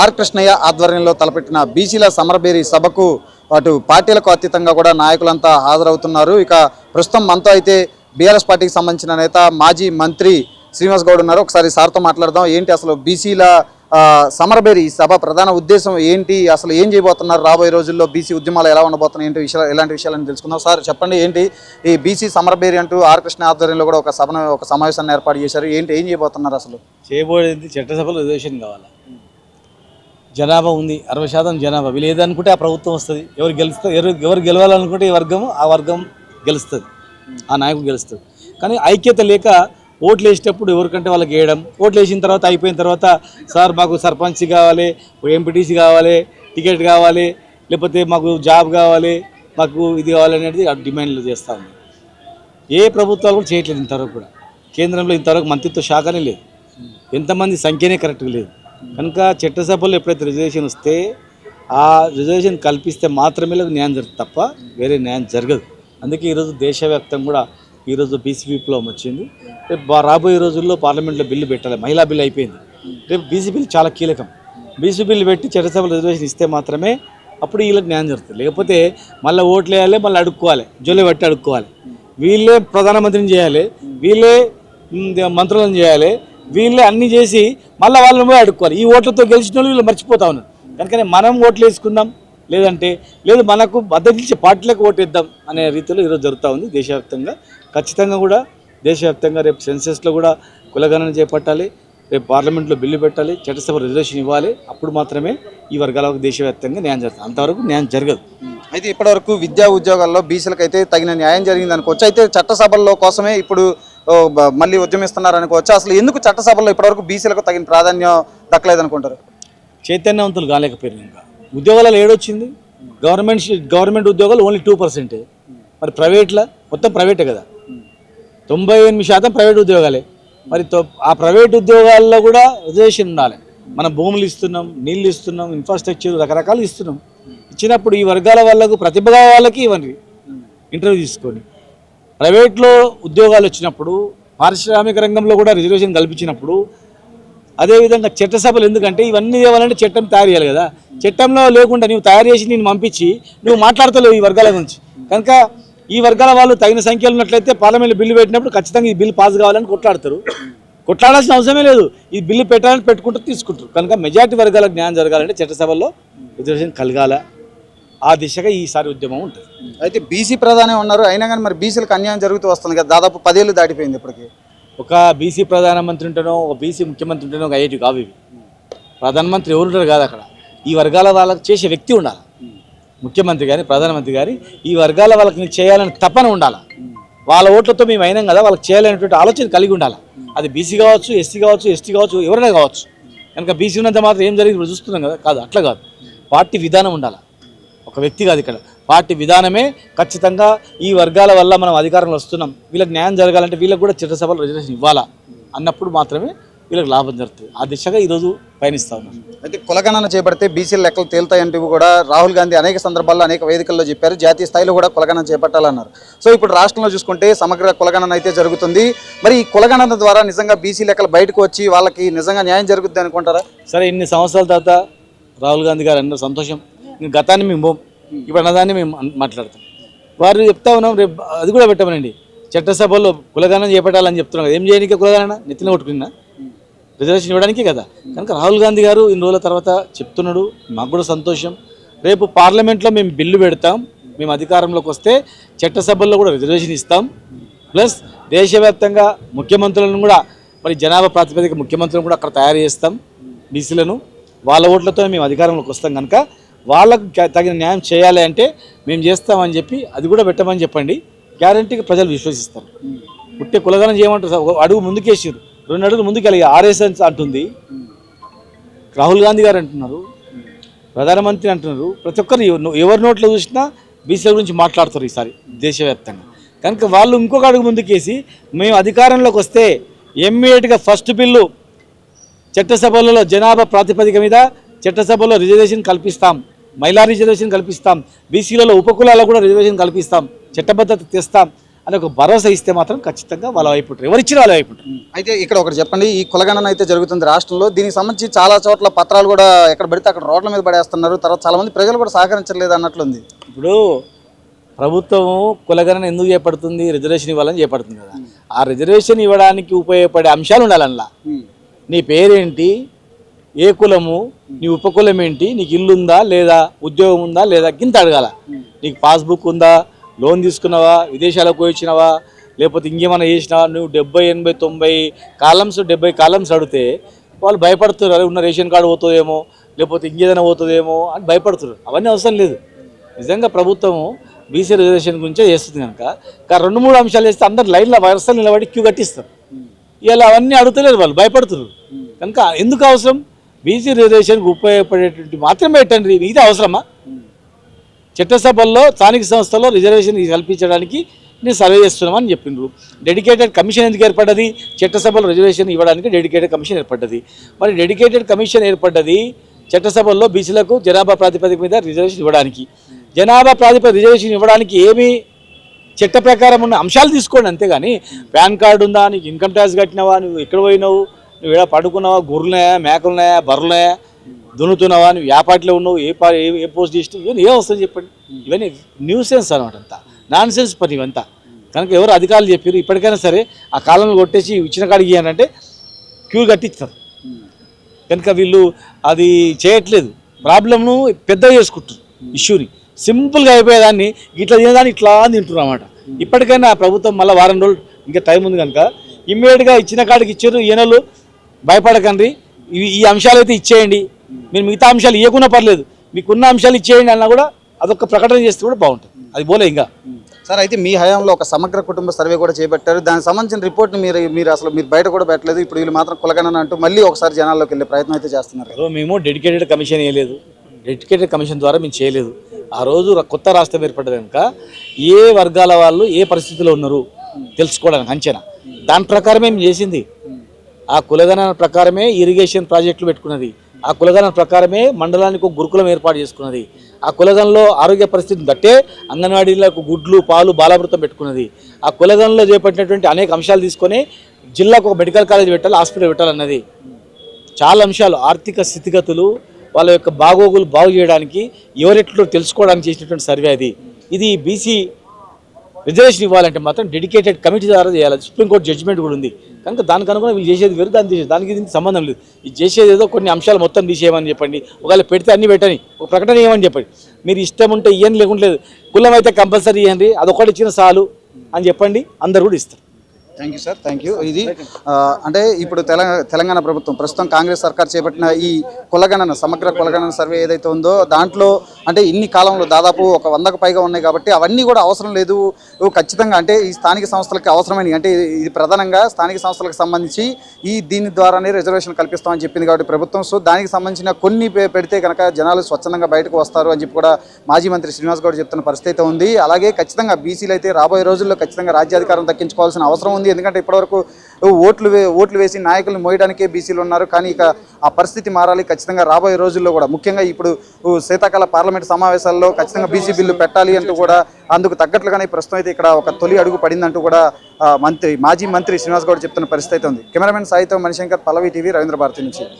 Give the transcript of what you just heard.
Are Krishnaiah ఆధ్వర్యంలో తలపెట్టిన బీసీల సమరబేరి సభకు అటు పార్టీలకు అతీతంగా కూడా నాయకులంతా హాజరవుతున్నారు. ఇక ప్రస్తుతం మనతో అయితే బీఆర్ఎస్ పార్టీకి సంబంధించిన నేత మాజీ మంత్రి శ్రీనివాస్ గౌడ్ ఉన్నారు. ఒకసారి సార్తో మాట్లాడదాం. ఏంటి అసలు బీసీల సమరబేరి సభ ప్రధాన ఉద్దేశం ఏంటి, అసలు ఏం చేయబోతున్నారు, రాబోయే రోజుల్లో బీసీ ఉద్యమాలు ఎలా ఉండబోతున్నాయి, ఏంటి విషయాలు, ఎలాంటి విషయాలను తెలుసుకుందాం. సార్ చెప్పండి, ఏంటి ఈ బీసీ సమరబేరి అంటూ ఆర్ కృష్ణ ఆధ్వర్యంలో కూడా ఒక సమావేశాన్ని ఏర్పాటు చేశారు. ఏంటి, ఏం చేయబోతున్నారు? అసలు చేయబోయేది చట్టసభలో రిజర్వేషన్ కావాలి. జనాభా ఉంది 60% జనాభా, వీళ్ళు ఏదనుకుంటే ఆ ప్రభుత్వం వస్తుంది. ఎవరు గెలవాలనుకుంటే ఆ వర్గం గెలుస్తుంది, ఆ నాయకుడు గెలుస్తుంది. కానీ ఐక్యత లేక ఓట్లు వేసేటప్పుడు ఎవరికంటే వాళ్ళకి వేయడం, ఓట్లు వేసిన తర్వాత అయిపోయిన తర్వాత సార్ మాకు సర్పంచ్ కావాలి, ఎంపీటీసీ కావాలి, టికెట్ కావాలి, లేకపోతే మాకు జాబ్ కావాలి, మాకు ఇది కావాలి అనేది డిమాండ్లు చేస్తూ ఉంది. ఏ ప్రభుత్వాలు కూడా చేయట్లేదు ఇంతవరకు కూడా. కేంద్రంలో ఇంతవరకు మంత్రిత్వ శాఖనే లేదు, ఎంతమంది సంఖ్యనే కరెక్ట్గా లేదు. కనుక చట్టసభలో ఎప్పుడైతే రిజర్వేషన్ వస్తే ఆ రిజర్వేషన్ కల్పిస్తే మాత్రమే న్యాయం జరుగుతుంది, తప్ప వేరే న్యాయం జరగదు. అందుకే ఈరోజు దేశవ్యాప్తంగా కూడా ఈరోజు బీసీ విప్లవం వచ్చింది. రేపు రాబోయే రోజుల్లో పార్లమెంట్లో బిల్లు పెట్టాలి. మహిళా బిల్లు అయిపోయింది, రేపు బీసీ బిల్లు చాలా కీలకం. బీసీ బిల్లు పెట్టి చట్టసభలో రిజర్వేషన్ ఇస్తే మాత్రమే అప్పుడు వీళ్ళకి న్యాయం జరుగుతుంది. లేకపోతే మళ్ళీ ఓట్లు వేయాలి, మళ్ళీ అడుక్కోవాలి, జోలే బట్టి అడుక్కోవాలి. వీళ్ళే ప్రధానమంత్రిని చేయాలి, వీళ్ళే మంత్రులను చేయాలి, వీళ్ళే అన్నీ చేసి మళ్ళీ వాళ్ళని పోయి అడుక్కోవాలి. ఈ ఓట్లతో గెలిచిన వాళ్ళు వీళ్ళు మర్చిపోతా ఉన్నారు. కనుకనే మనం ఓట్లు వేసుకుందాం, లేదు మనకు మద్దతు ఇచ్చే పార్టీలకు ఓటేద్దాం అనే రీతిలో ఈరోజు జరుగుతూ ఉంది దేశవ్యాప్తంగా. ఖచ్చితంగా కూడా దేశవ్యాప్తంగా రేపు సెన్సెస్లో కూడా కులగణన చేపట్టాలి, రేపు పార్లమెంట్లో బిల్లు పెట్టాలి, చట్టసభ రిజర్వేషన్ ఇవ్వాలి. అప్పుడు మాత్రమే ఈ వర్గాలకు దేశవ్యాప్తంగా న్యాయం జరుగుతుంది, అంతవరకు న్యాయం జరగదు. అయితే ఇప్పటివరకు విద్యా ఉద్యోగాల్లో బీసీలకు అయితే తగిన న్యాయం జరిగింది అనుకోవచ్చు. అయితే చట్టసభల్లో కోసమే ఇప్పుడు మళ్ళీ ఉద్యమిస్తున్నారు అనుకోవచ్చు. అసలు ఎందుకు చట్టసభల్లో ఇప్పటివరకు బీసీలకు తగిన ప్రాధాన్యం దక్కలేదు అనుకుంటారు? చైతన్యవంతులు కాలేకపోయారు. ఇంకా ఉద్యోగాలలో ఏడొచ్చింది? గవర్నమెంట్ ఉద్యోగాలు ఓన్లీ 2%. మరి ప్రైవేట్లో మొత్తం ప్రైవేటే కదా, 98% ప్రైవేట్ ఉద్యోగాలే. మరి ఆ ప్రైవేట్ ఉద్యోగాల్లో కూడా రిజర్వేషన్ ఉండాలి. మనం భూములు ఇస్తున్నాం, నీళ్ళు ఇస్తున్నాం, ఇన్ఫ్రాస్ట్రక్చర్ రకరకాలు ఇస్తున్నాం. ఇచ్చినప్పుడు ఈ వర్గాల వాళ్ళకు ప్రతిభ వాళ్ళకి ఇవ్వండి, ఇంటర్వ్యూ తీసుకొని. ప్రైవేట్లో ఉద్యోగాలు వచ్చినప్పుడు పారిశ్రామిక రంగంలో కూడా రిజర్వేషన్ కల్పించినప్పుడు, అదేవిధంగా చట్టసభలు ఎందుకంటే ఇవన్నీ ఇవ్వాలంటే చట్టం తయారు చేయాలి కదా. చట్టంలో లేకుండా నువ్వు తయారు చేసి నేను పంపించి నువ్వు మాట్లాడతలేవు ఈ వర్గాల గురించి. కనుక ఈ వర్గాల వాళ్ళు తగిన సంఖ్యలో ఉన్నట్లయితే పార్లమెంట్లో బిల్లు పెట్టినప్పుడు ఖచ్చితంగా ఈ బిల్లు పాస్ కావాలని కొట్లాడతారు. కొట్లాడాల్సిన అవసరమే లేదు, ఈ బిల్లు పెట్టాలని పెట్టుకుంటూ తీసుకుంటారు. కనుక మెజార్టీ వర్గాలకు న్యాయం జరగాలంటే చట్టసభల్లో రిజర్వేషన్ కలగాల. ఆ దిశగా ఈసారి ఉద్యమం ఉంటుంది. అయితే బీసీ ప్రధానే ఉన్నారు, అయినా కానీ మరి బీసీలకు అన్యాయం జరుగుతూ వస్తుంది కదా, దాదాపు 10 ఏళ్ళు దాటిపోయింది ఇప్పటికి. ఒక బీసీ ప్రధానమంత్రి ఉంటేనో, ఒక బీసీ ముఖ్యమంత్రి ఉంటేనో ఒక ఐఐటి కావు ఇవి. ప్రధానమంత్రి ఎవరు ఉంటారు కాదు, అక్కడ ఈ వర్గాల వాళ్ళకి చేసే వ్యక్తి ఉండాలి. ముఖ్యమంత్రి కానీ ప్రధానమంత్రి కానీ ఈ వర్గాల వాళ్ళకి చేయాలని తపన ఉండాలి. వాళ్ళ ఓట్లతో మేము అయినాం కదా, వాళ్ళకి చేయాలనేటువంటి ఆలోచన కలిగి ఉండాలి. అది బీసీ కావచ్చు, ఎస్సీ కావచ్చు, ఎస్టీ కావచ్చు, ఎవరైనా కావచ్చు. కనుక బీసీ ఉన్నంత మాత్రం ఏం జరిగింది చూస్తున్నాం కదా, కాదు అట్లా కాదు. పార్టీ విధానం ఉండాలి, ఒక వ్యక్తి కాదు. ఇక్కడ పార్టీ విధానమే ఖచ్చితంగా ఈ వర్గాల వల్ల మనం అధికారంలో వస్తున్నాం, వీళ్ళకి న్యాయం జరగాలంటే వీళ్ళకి కూడా చట్టసభలో రిజర్వేషన్ ఇవ్వాలా అన్నప్పుడు మాత్రమే వీళ్ళకి లాభం జరుగుతుంది. ఆ దిశగా ఈరోజు పయనిస్తూ ఉన్నాం. అయితే కులగణన చేపడితే బీసీల లెక్కలు తేలుతాయంటూ కూడా రాహుల్ గాంధీ అనేక సందర్భాల్లో అనేక వేదికల్లో చెప్పారు. జాతీయ స్థాయిలో కూడా కులగణన చేపట్టాలన్నారు. సో ఇప్పుడు రాష్ట్రంలో చూసుకుంటే సమగ్ర కులగణన అయితే జరుగుతుంది. మరి ఈ కులగణన ద్వారా నిజంగా బీసీ లెక్కలు బయటకు వచ్చి వాళ్ళకి నిజంగా న్యాయం జరుగుద్ది అనుకుంటారా? సరే, ఇన్ని సంవత్సరాల తర్వాత రాహుల్ గాంధీ గారు అందరూ సంతోషం. గతాన్ని మేము ఇప్పుడు అన్నదాన్ని మేము మాట్లాడతాం. వారు చెప్తా ఉన్నాం, రేపు అది కూడా పెట్టమనండి చట్టసభలో కులగణన చేపట్టాలని చెప్తున్నాం కదా. ఏం చేయడానికి కులగణన? నెత్తిన కొట్టుకున్నా రిజర్వేషన్ ఇవ్వడానికి కదా. కనుక రాహుల్ గాంధీ గారు ఇన్ని రోజుల తర్వాత చెప్తున్నాడు, మాకు కూడా సంతోషం. రేపు పార్లమెంట్లో మేము బిల్లు పెడతాం, మేము అధికారంలోకి వస్తే చట్టసభల్లో కూడా రిజర్వేషన్ ఇస్తాం. ప్లస్ దేశవ్యాప్తంగా ముఖ్యమంత్రులను కూడా మరి జనాభా ప్రాతిపదిక ముఖ్యమంత్రులను కూడా అక్కడ తయారు చేస్తాం. బీసీలను వాళ్ళ ఓట్లతో మేము అధికారంలోకి వస్తాం. కనుక వాళ్ళకు తగిన న్యాయం చేయాలి అంటే మేము చేస్తామని చెప్పి అది కూడా పెట్టమని చెప్పండి. గ్యారంటీగా ప్రజలు విశ్వసిస్తారు. పుట్టే కులగణన చేయమంటారు, ఒక అడుగు ముందుకేసారు, 2 అడుగులు ముందుకు వెళ్ళి ఆర్ఎస్ఎస్ అంటుంది, రాహుల్ గాంధీ గారు అంటున్నారు, ప్రధానమంత్రి అంటున్నారు. ప్రతి ఒక్కరు ఎవరి నోట్లో చూసినా బీసీల గురించి మాట్లాడుతారు ఈసారి దేశవ్యాప్తంగా. కనుక వాళ్ళు ఇంకొక అడుగు ముందుకేసి మేము అధికారంలోకి వస్తే ఇమ్మీడియట్గా ఫస్ట్ బిల్లు చట్టసభలలో జనాభా ప్రాతిపదిక మీద చట్టసభలో రిజర్వేషన్ కల్పిస్తాం, మహిళా రిజర్వేషన్ కల్పిస్తాం, బీసీలలో ఉపకులాల్లో కూడా రిజర్వేషన్ కల్పిస్తాం, చట్టబద్ధత తెస్తాం అని ఒక భరోసా ఇస్తే మాత్రం ఖచ్చితంగా వాళ్ళ వైపు ఉంటారు. ఎవరు ఇచ్చినా వాళ్ళ వైపు ఉంటారు. అయితే ఇక్కడ ఒకటి చెప్పండి, ఈ కులగణన అయితే జరుగుతుంది రాష్ట్రంలో, దీనికి సంబంధించి చాలా చోట్ల పత్రాలు కూడా ఎక్కడ పడితే అక్కడ రోడ్ల మీద పడేస్తున్నారు, తర్వాత చాలా మంది ప్రజలు కూడా సహకరించలేదు అన్నట్లుంది. ఇప్పుడు ప్రభుత్వం కులగణన ఎందుకు చేపడుతుంది? రిజర్వేషన్ ఇవ్వాలని చేపడుతుంది కదా. ఆ రిజర్వేషన్ ఇవ్వడానికి ఉపయోగపడే అంశాలు ఉండాలి అందులో. నీ పేరేంటి, ఏ కులము, నీ ఉపకులం ఏంటి, నీకు ఇల్లు ఉందా లేదా, ఉద్యోగం ఉందా లేదా, గింత అడగాల. నీకు పాస్బుక్ ఉందా, లోన్ తీసుకున్నావా, విదేశాలకు పోయించినావా, లేకపోతే ఇంకేమైనా చేసినావా. నువ్వు 70, 80, 90 కాలమ్స్ 70 కాలమ్స్ అడిగితే వాళ్ళు భయపడుతున్నారు. ఉన్న రేషన్ కార్డు పోతుందేమో, లేకపోతే ఇంకేదైనా పోతుందేమో అని భయపడుతున్నారు. అవన్నీ అవసరం లేదు. నిజంగా ప్రభుత్వం బీసీ రిజర్వేషన్ గురించే చేస్తుంది కనుక 2-3 అంశాలు చేస్తే అందరు లైన్లో వరుసలు నిలబడి క్యూ కట్టిస్తారు. ఇలా అవన్నీ అడుగుతలేరు, వాళ్ళు భయపడుతున్నారు కనుక ఎందుకు అవసరం? బీసీ రిజర్వేషన్కి ఉపయోగపడేటువంటి మాత్రమే పెట్టండి. ఇది అవసరమా? చట్టసభల్లో స్థానిక సంస్థల్లో రిజర్వేషన్ కల్పించడానికి నేను సర్వే చేస్తున్నామని చెప్పిండ్రు. డెడికేటెడ్ కమిషన్ ఎందుకు ఏర్పడ్డది? చట్టసభలో రిజర్వేషన్ ఇవ్వడానికి డెడికేటెడ్ కమిషన్ ఏర్పడ్డది. మరి డెడికేటెడ్ కమిషన్ ఏర్పడ్డది చట్టసభల్లో బీసీలకు జనాభా ప్రాతిపదిక మీద రిజర్వేషన్ ఇవ్వడానికి. జనాభా ప్రాతిపదిక రిజర్వేషన్ ఇవ్వడానికి ఏమి చట్ట ప్రకారం ఉన్న అంశాలు తీసుకోండి, అంతేగాని పాన్ కార్డు ఉందా, నీకు ఇన్కమ్ ట్యాక్స్ కట్టినావా, నువ్వు ఎక్కడ పోయినావు, నువ్వు ఏడా పడుకున్నావా, గొర్రెలున్నాయా, మేకలున్నాయా, బర్రెలున్నాయా, దున్నుతున్నావా, నువ్వు ఏ పార్టీలో ఉన్నావు, ఏ పోస్ట్ చేసినావు, ఇవన్నీ ఏ వస్తుంది చెప్పండి. ఇవన్నీ న్యూసెన్స్ అనమాట, అంతా నాన్ సెన్స్ పని ఇవంతా. కనుక ఎవరు అధికారులు చెప్పారు ఇప్పటికైనా సరే ఆ కాలంలో కొట్టేసి ఇచ్చిన కాడికి అంటే క్యూ కట్టిస్తారు. కనుక వీళ్ళు అది చేయట్లేదు, ప్రాబ్లమ్ను పెద్దగా చేసుకుంటారు. ఇష్యూని సింపుల్గా అయిపోయేదాన్ని ఇట్లా తినేదాన్ని ఇట్లా తింటున్నారు అన్నమాట. ఇప్పటికైనా ప్రభుత్వం మళ్ళీ వారం రోజులు ఇంకా టైం ఉంది కనుక ఇమ్మీడియట్గా ఇచ్చిన కాడికి ఇచ్చారు. ఈయనలు భయపడకండి, ఈ అంశాలు అయితే ఇచ్చేయండి, మీరు మిగతా అంశాలు ఇవ్వకున్నా పర్లేదు, మీకున్న అంశాలు ఇచ్చేయండి అన్నా కూడా అదొక ప్రకటన చేస్తే కూడా బాగుంటుంది. అది పోలే ఇంకా సార్. అయితే మీ హయాంలో ఒక సమగ్ర కుటుంబ సర్వే కూడా చేపట్టారు, దానికి సంబంధించిన రిపోర్ట్ని మీరు బయట కూడా పెట్టలేదు. ఇప్పుడు వీళ్ళు మాత్రం కులగణన అంటూ మళ్ళీ ఒకసారి జనాల్లోకి వెళ్ళే ప్రయత్నం అయితే చేస్తున్నారు. మేము డెడికేటెడ్ కమిషన్ వేయలేదు, డెడికేటెడ్ కమిషన్ ద్వారా మేము చేయలేదు. ఆ రోజు కొత్త రాష్ట్రం ఏర్పడ్డది కనుక ఏ వర్గాల వాళ్ళు ఏ పరిస్థితిలో ఉన్నారు తెలుసుకోవడానికి అంచనా, దాని ప్రకారమే మేము చేసింది. ఆ కులగణన ప్రకారమే ఇరిగేషన్ ప్రాజెక్టులు పెట్టుకున్నది, ఆ కులగణన ప్రకారమే మండలానికి ఒక గురుకులం ఏర్పాటు చేసుకున్నది, ఆ కులగణలో ఆరోగ్య పరిస్థితిని బట్టే అంగన్వాడీలకు గుడ్లు, పాలు, బాలామృతం పెట్టుకున్నది. ఆ కులగణలో చేపట్టినటువంటి అనేక అంశాలు తీసుకొని జిల్లాకు ఒక మెడికల్ కాలేజ్ పెట్టాలి, హాస్పిటల్ పెట్టాలన్నది. చాలా అంశాలు, ఆర్థిక స్థితిగతులు, వాళ్ళ యొక్క బాగోగులు బాగు చేయడానికి ఎవరెట్లో తెలుసుకోవడానికి చేసినటువంటి సర్వే అది. ఇది బీసీ రిజర్వేషన్ ఇవ్వాలంటే మాత్రం డెడికేటెడ్ కమిటీ ద్వారా చేయాలి. సుప్రీంకోర్టు జడ్జిమెంట్ కూడా ఉంది కనుక దానికి అనుగుణంగా వీళ్ళు చేసేది వేరు, దానికి దీనికి సంబంధం లేదు. ఇది చేసేది ఏదో కొన్ని అంశాలు మొత్తం తీసేయమని చెప్పండి, ఒకవేళ పెడితే అన్ని పెట్టని ఒక ప్రకటన ఇవ్వమని చెప్పండి. మీరు ఇష్టం ఉంటే ఇవ్వని లేకుంటలేదు, కులం అయితే కంపల్సరీ ఇవ్వండి, అదొకటి ఇచ్చిన చాలు అని చెప్పండి, అందరు కూడా ఇస్తారు. Thank you sir, thank you. ఇది అంటే ఇప్పుడు తెలంగాణ ప్రభుత్వం ప్రస్తుతం కాంగ్రెస్ సర్కార్ చేపట్టిన ఈ కులగణన, సమగ్ర కులగణన సర్వే ఏదైతే ఉందో దాంట్లో అంటే ఇన్ని కాలంలో దాదాపు ఒక 100కు పైగా ఉన్నాయి కాబట్టి అవన్నీ కూడా అవసరం లేదు, ఖచ్చితంగా అంటే ఈ స్థానిక సంస్థలకి అవసరమైనవి అంటే ఇది ప్రధానంగా స్థానిక సంస్థలకు సంబంధించి దీని ద్వారానే రిజర్వేషన్ కల్పిస్తామని చెప్పింది కాబట్టి ప్రభుత్వం. సో దానికి సంబంధించిన కొన్ని పెడితే కనుక జనాలు స్వచ్ఛందంగా బయటకు వస్తారు అని చెప్పి కూడా మాజీ మంత్రి శ్రీనివాస్ గౌడ్ చెప్తున్న పరిస్థితి ఉంది. అలాగే ఖచ్చితంగా బీసీలు అయితే రాబోయే రోజుల్లో ఖచ్చితంగా రాజ్యాధికారం దక్కించుకోవాల్సిన అవసరం ఉంది. ఎందుకంటే ఇప్పటివరకు ఓట్లు వేసి నాయకులను మోయడానికే బీసీలు ఉన్నారు, కానీ ఇక ఆ పరిస్థితి మారాలి. ఖచ్చితంగా రాబోయే రోజుల్లో కూడా ముఖ్యంగా ఇప్పుడు శీతాకాల పార్లమెంట్ సమావేశాల్లో ఖచ్చితంగా బీసీ బిల్లు పెట్టాలి అంటూ కూడా అందుకు తగ్గట్లుగానే ప్రస్తుతం అయితే ఇక్కడ ఒక తొలి అడుగు పడిందంటూ కూడా మాజీ మంత్రి శ్రీనివాస్ గౌడ్ చెప్తున్న పరిస్థితి ఉంది. కెమెరామెన్ సాయితో మణిశంకర్, పల్లవి టీవీ, రవీంద్ర భారతి నుంచి.